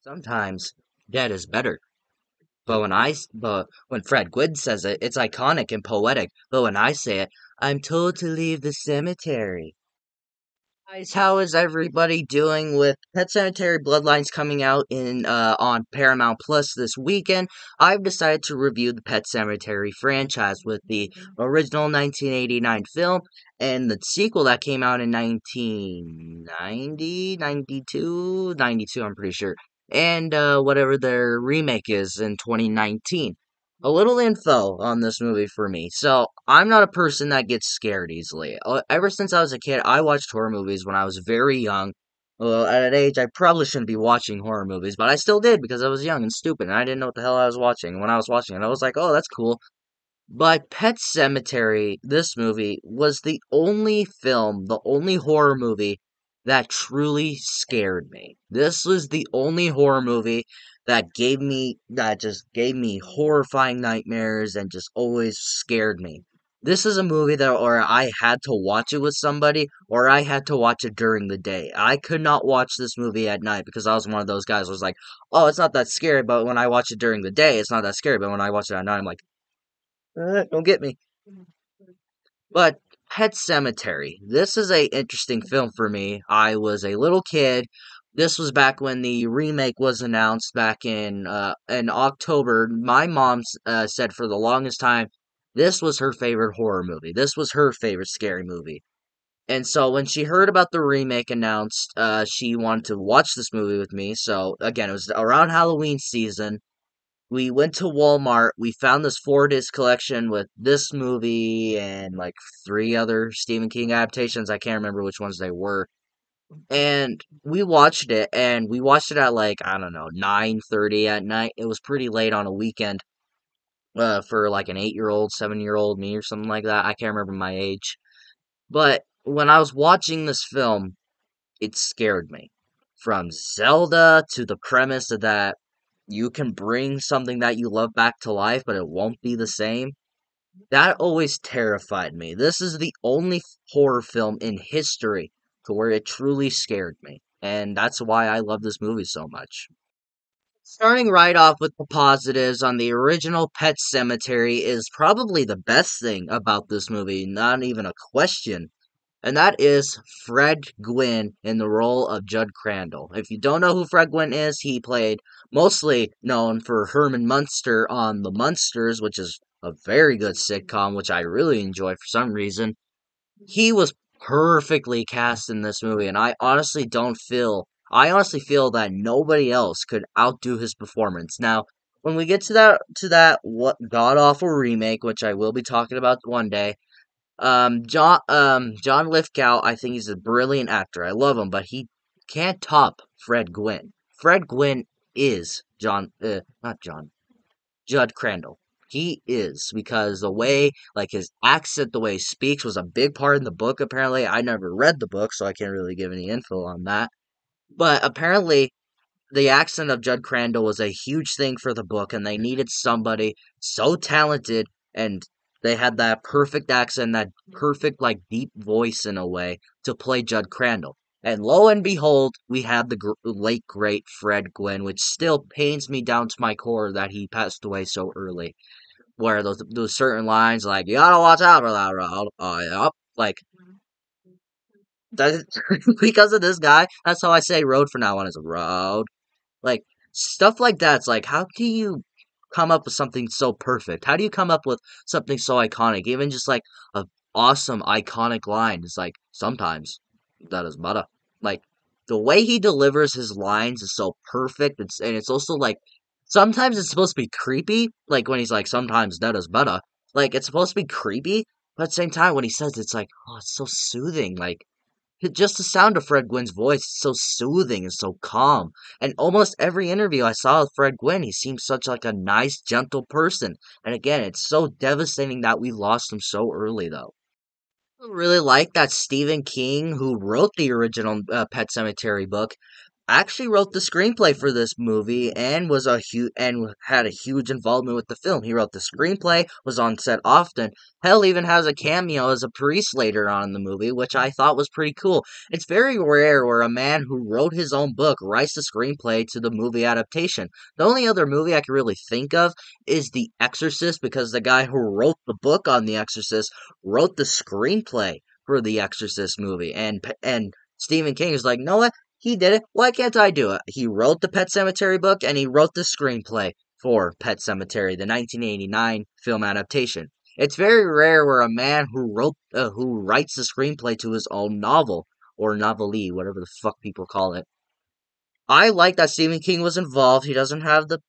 Sometimes dead is better. But when Fred Gwynne says it, it's iconic and poetic. But when I say it, I'm told to leave the cemetery. Guys, how is everybody doing with Pet Sematary Bloodlines coming out in on Paramount Plus this weekend? I've decided to review the Pet Sematary franchise with the original 1989 film and the sequel that came out in 1990, 92, 92. I'm pretty sure, and whatever their remake is in 2019. A little info on this movie for me. So, I'm not a person that gets scared easily. Ever since I was a kid, I watched horror movies when I was very young. Well, at an age I probably shouldn't be watching horror movies, but I still did because I was young and stupid and I didn't know what the hell I was watching. When I was watching it, I was like, oh, that's cool. But Pet Sematary, this movie, was the only film, the only horror movie that truly scared me. This was the only horror movie that just gave me horrifying nightmares and just always scared me. This is a movie that, or I had to watch it with somebody, or I had to watch it during the day. I could not watch this movie at night because I was one of those guys who was like, oh, it's not that scary, but when I watch it during the day, it's not that scary, but when I watch it at night, I'm like, don't get me. But Pet Cemetery. This is a interesting film for me. I was a little kid. This was back when the remake was announced back in October. My mom said for the longest time this was her favorite horror movie. This was her favorite scary movie. And so when she heard about the remake announced, she wanted to watch this movie with me. So again, it was around Halloween season. We went to Walmart. We found this 4 disc collection with this movie and like 3 other Stephen King adaptations. I can't remember which ones they were. And we watched it, and we watched it at like I don't know 9:30 at night. It was pretty late on a weekend for like an 8-year old, 7-year old me or something like that. I can't remember my age. But when I was watching this film, it scared me. From Zelda to the premise of that you can bring something that you love back to life, but it won't be the same. That always terrified me. This is the only horror film in history to where it truly scared me. And that's why I love this movie so much. Starting right off with the positives on the original Pet Cemetery is probably the best thing about this movie, not even a question. And that is Fred Gwynne in the role of Jud Crandall. If you don't know who Fred Gwynne is, he played mostly known for Herman Munster on The Munsters, which is a very good sitcom, which I really enjoy for some reason. He was perfectly cast in this movie, and I honestly feel that nobody else could outdo his performance. Now, when we get to that what god awful remake, which I will be talking about one day, John Lithgow, I think he's a brilliant actor. I love him, but he can't top Fred Gwynne. Fred Gwynne is not John, Jud Crandall. He is because the way, like his accent, the way he speaks, was a big part in the book. Apparently, I never read the book, so I can't really give any info on that. But apparently, the accent of Jud Crandall was a huge thing for the book, and they needed somebody so talented, and they had that perfect accent, that perfect, like, deep voice in a way to play Jud Crandall. And lo and behold, we had the late great Fred Gwynne, which still pains me down to my core that he passed away so early. Where those certain lines, like "you gotta watch out for that road," yep, like that, because of this guy. That's how I say road from now on is a road. Like, stuff like that's like, how do you come up with something so perfect? How do you come up with something so iconic? Even just like a awesome iconic line is like, sometimes that is butter. Like, the way he delivers his lines is so perfect. And it's also like, sometimes it's supposed to be creepy. Like, when he's like, sometimes that is butter. Like, it's supposed to be creepy. But at the same time, when he says it's like, oh, it's so soothing. Like, just the sound of Fred Gwynn's voice is so soothing and so calm. And almost every interview I saw with Fred Gwynne, he seems such like a nice, gentle person. And again, it's so devastating that we lost him so early, though. I really like that Stephen King, who wrote the original Pet Cemetery book, actually wrote the screenplay for this movie and was a huge and had a huge involvement with the film. He wrote the screenplay, was on set often. Hell, even has a cameo as a priest later on in the movie, which I thought was pretty cool. It's very rare where a man who wrote his own book writes the screenplay to the movie adaptation. The only other movie I can really think of is The Exorcist, because the guy who wrote the book on The Exorcist wrote the screenplay for the Exorcist movie, and Stephen King is like, no, what? He did it. Why can't I do it? He wrote the Pet Sematary book and he wrote the screenplay for Pet Sematary, the 1989 film adaptation. It's very rare where a man who writes the screenplay to his own novel or novelty, whatever the fuck people call it. I like that Stephen King was involved. He doesn't have the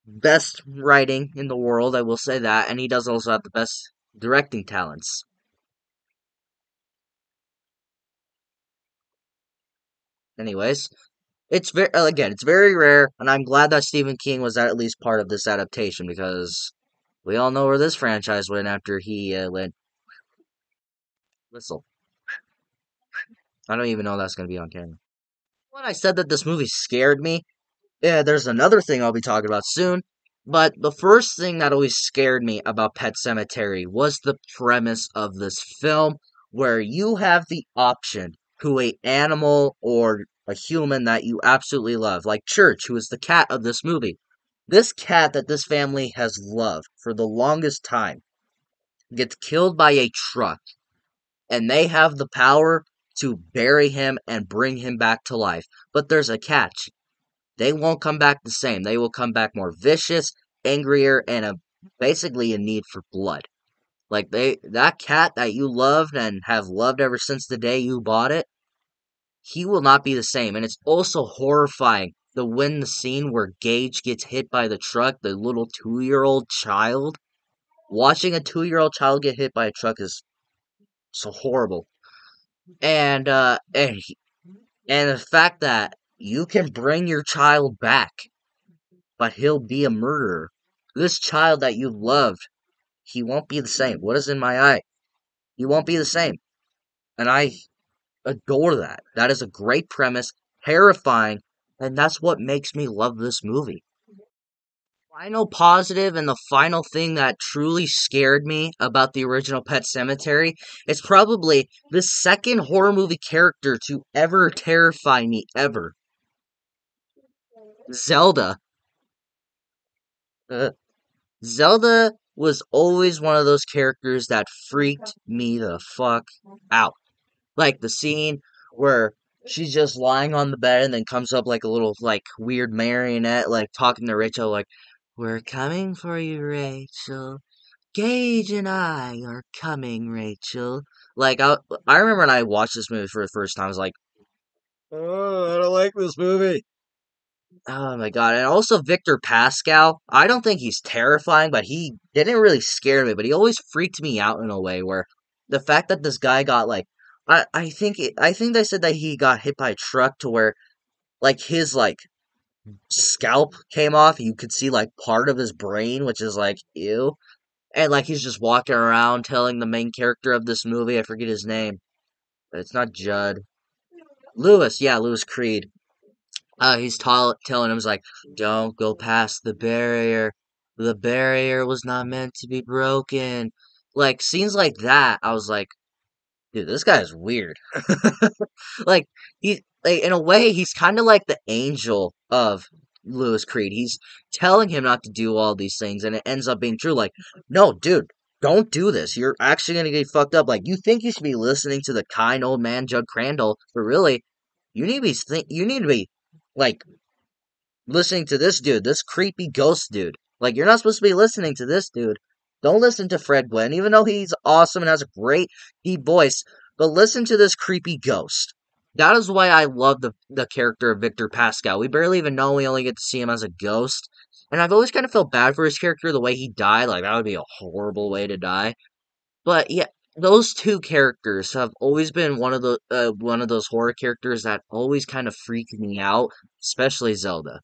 best writing in the world, I will say that, and he does also have the best directing talents. Anyways, it's very rare, and I'm glad that Stephen King was at least part of this adaptation because we all know where this franchise went after he went whistle. I don't even know that's gonna be on camera. When I said that this movie scared me, yeah, there's another thing I'll be talking about soon. But the first thing that always scared me about Pet Cemetery was the premise of this film, where you have the option to a animal or a human that you absolutely love, like Church, who is the cat of this movie. This cat that this family has loved for the longest time gets killed by a truck, and they have the power to bury him and bring him back to life. But there's a catch. They won't come back the same. They will come back more vicious, angrier, and basically in need for blood. Like that cat that you loved and have loved ever since the day you bought it, he will not be the same. And it's also horrifying the scene where Gage gets hit by the truck, the little 2-year-old child. Watching a 2-year-old child get hit by a truck is so horrible. And and the fact that you can bring your child back, but he'll be a murderer. This child that you loved, he won't be the same. What is in my eye? He won't be the same. And I adore that. That is a great premise, terrifying, and that's what makes me love this movie. Final positive and the final thing that truly scared me about the original Pet Cemetery is probably the second horror movie character to ever terrify me ever. Zelda. Uh, Zelda was always one of those characters that freaked me the fuck out. Like the scene where she's just lying on the bed and then comes up like a little like weird marionette like talking to Rachel like, "We're coming for you, Rachel. Gage and I are coming, Rachel." Like I remember when I watched this movie for the first time, I was like, "Oh, I don't like this movie." Oh my god. And also Victor Pascal. I don't think he's terrifying, but he didn't really scare me, but he always freaked me out in a way where the fact that this guy got like I think they said that he got hit by a truck to where like his like scalp came off. You could see like part of his brain, which is like ew. And like he's just walking around telling the main character of this movie, I forget his name. But it's not Judd. Louis, yeah, Louis Creed. Telling him, he's like, don't go past the barrier. The barrier was not meant to be broken. Like, scenes like that, I was like, dude, this guy is weird. Like, in a way, he's kind of like the angel of Lewis Creed. He's telling him not to do all these things, and it ends up being true. Like, no, dude, don't do this. You're actually gonna get fucked up. Like, you think you should be listening to the kind old man Jud Crandall, but really, you need to be like listening to this dude, this creepy ghost dude. Like, you're not supposed to be listening to this dude. Don't listen to Fred Gwynne, even though he's awesome and has a great deep voice, but listen to this creepy ghost. That is why I love the character of Victor Pascal. We barely even know, we only get to see him as a ghost. And I've always kind of felt bad for his character, the way he died. Like, that would be a horrible way to die. But yeah, those two characters have always been one of those horror characters that always kind of freak me out, especially Zelda.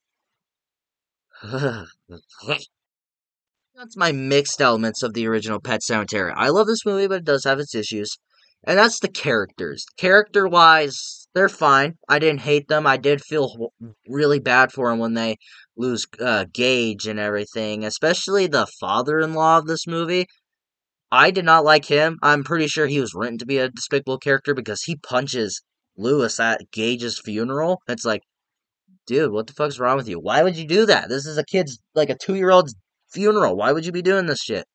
That's my mixed elements of the original Pet Cemetery. I love this movie, but it does have its issues. And that's the characters. Character-wise, they're fine. I didn't hate them. I did feel really bad for them when they lose Gage and everything, especially the father-in-law of this movie. I did not like him. I'm pretty sure he was written to be a despicable character because he punches Louis at Gage's funeral. It's like, dude, what the fuck's wrong with you? Why would you do that? This is a kid's, like a 2-year-old's funeral. Why would you be doing this shit?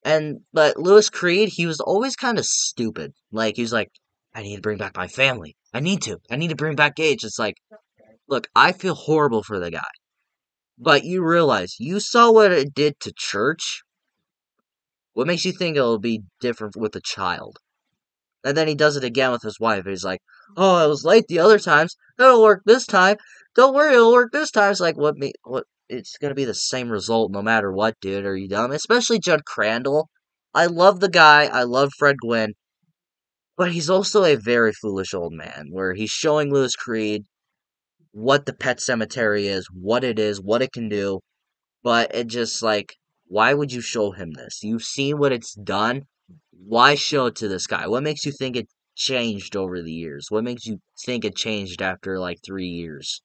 But Louis Creed, he was always kind of stupid. Like, he was like, I need to bring back my family. I need to. I need to bring back Gage. It's like, look, I feel horrible for the guy. But you realize, you saw what it did to church. What makes you think it'll be different with a child? And then he does it again with his wife. He's like, "Oh, I was late the other times. It'll work this time. Don't worry, it'll work this time." It's like, what? What? It's gonna be the same result no matter what, dude. Are you dumb? Especially Jud Crandall. I love the guy. I love Fred Gwynne, but he's also a very foolish old man. Where he's showing Louis Creed what the Pet Cemetery is, what it can do. But it just like, why would you show him this? You've seen what it's done. Why show it to this guy? What makes you think it changed over the years? What makes you think it changed after like 3 years?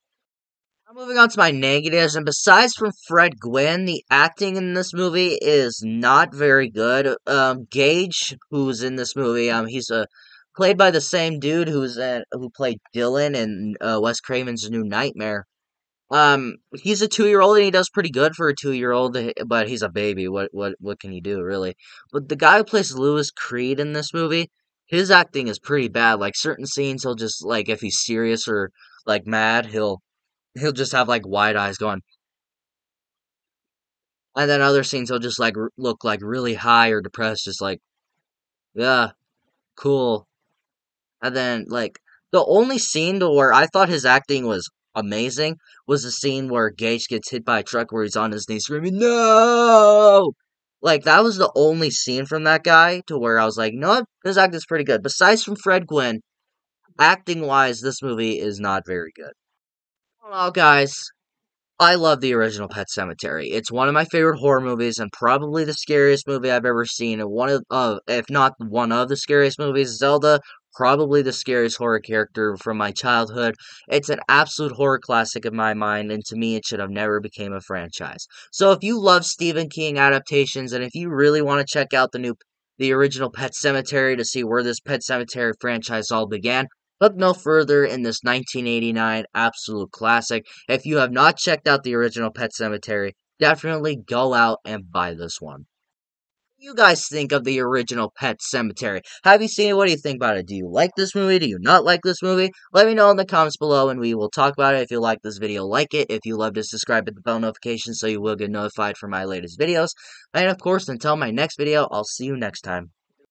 Now moving on to my negatives, and besides from Fred Gwynne, the acting in this movie is not very good. Gage, who's in this movie, he's played by the same dude who played Dylan in Wes Craven's New Nightmare. He's a 2-year-old and he does pretty good for a 2-year-old, but he's a baby. What can he do, really? But the guy who plays Louis Creed in this movie, his acting is pretty bad. Like certain scenes, he'll just like if he's serious or like mad, he'll just have like wide eyes going, and then other scenes he'll just like look like really high or depressed, just like yeah, cool. And then, like, the only scene to where I thought his acting was amazing was the scene where Gage gets hit by a truck where he's on his knees screaming, "No!" Like, that was the only scene from that guy to where I was like, no, his acting's pretty good. Besides from Fred Gwynne, acting-wise, this movie is not very good. Well, guys, I love the original Pet Cemetery. It's one of my favorite horror movies and probably the scariest movie I've ever seen. And one of, if not one of the scariest movies, Zelda, probably the scariest horror character from my childhood. It's an absolute horror classic in my mind, and to me, it should have never became a franchise. So if you love Stephen King adaptations, and if you really want to check out the original Pet Cemetery to see where this Pet Cemetery franchise all began, look no further in this 1989 absolute classic. If you have not checked out the original Pet Cemetery, definitely go out and buy this one. What do you guys think of the original Pet Cemetery? Have you seen it? What do you think about it? Do you like this movie? Do you not like this movie? Let me know in the comments below and we will talk about it. If you like this video, like it. If you love it, subscribe, hit the bell notification so you will get notified for my latest videos. And of course, until my next video, I'll see you next time.